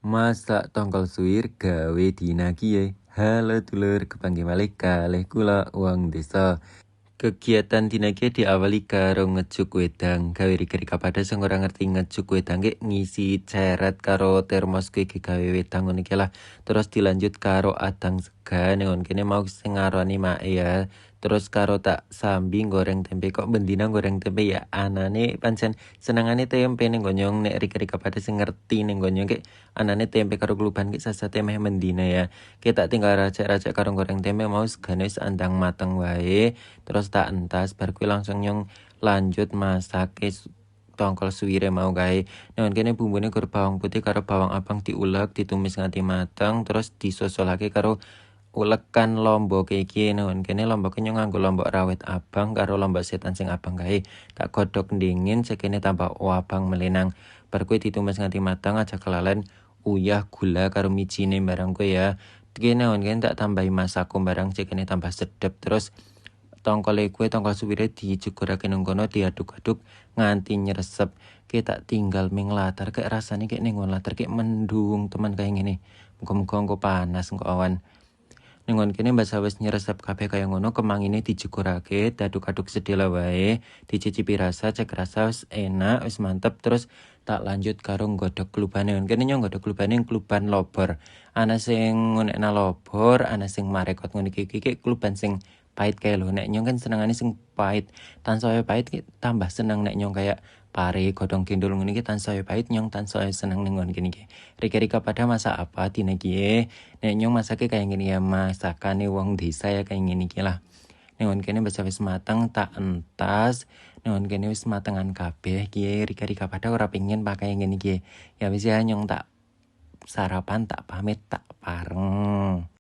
Masak tongkol suwir gawe dina kiye. Halo dulur, kepanggih malih kalih kula wong desa. Kegiatan dina kiye diawali karo ngejuk wedang. Gawe rikeri kapada sing ora ngerti ngejuk wedang ki ngisi ceret karo termos kuwi gawe wedang ngono iki lah. Terus dilanjut karo adang segan ngon kene mau sing ngarani mae ya. Terus karo tak sambi goreng tempe kok bendina goreng tempe ya anane pancen senengane tempe ning gonyong nek rikeri kapada sing ngerti ning gonyong ki anane tempe karo kluban ki sasate meh mendina ya. Kita tinggal racik-racik karo goreng tempe mau segane wis andang mateng wae. Terus tak entas bar kuwi langsung nyong lanjut masake tongkol suwire mau gawe. Nah, kene bumbune gur bawang putih karo bawang abang diulek, ditumis nganti mateng, terus disusulake karo ulekan lombok iki. Nah, kene lombok nyong nganggo lombok rawit abang karo lombok setan sing abang gawe. Tak godhog dingin sekene tambah abang melenang. Bar kuwi ditumis nganti mateng aja kelalen uyah gula karo micine barang kuwi ya. Kene tak tambahi masakum barang sekene tambah sedep terus tongkol suwire dicukurake nang kono diaduk-aduk nganti nyresep. Kita tinggal minglatar kayak rasane kayak ning latar kayak mendung teman kayak ngene. Muga-muga engko panas engko awan. Nengon kene mbasa wis nyresep kabeh kaya ngono kemangine dicukurake, diaduk-aduk sedhela wae, dicicipi rasa, cek rasa wis enak, wis mantep terus tak lanjut karo nggodhog klubane. Kene nyong nggodhog klubane kluban lobor. Ana sing ngunekna lobor, ana sing marekot ngono iki kluban sing pahit kae lho. Nek nyong kan senengane sing pahit. Tansaya pahit ki tambah seneng nek nyong kayak pare godhong gendul ngene iki tansaya pahit nyong tansaya seneng ning nggon kene iki. Rika-rika pada masak apa dina iki? Nek nyong masake kayak gini ya masakane wong desa ya kayak gini iki lah. Nek kene wis mateng tak entas. Nek kene wis matengan kabeh iki rika-rika pada ora pengen pakai ngene iki. Ya wis ya nyong tak sarapan tak pamit tak pareng.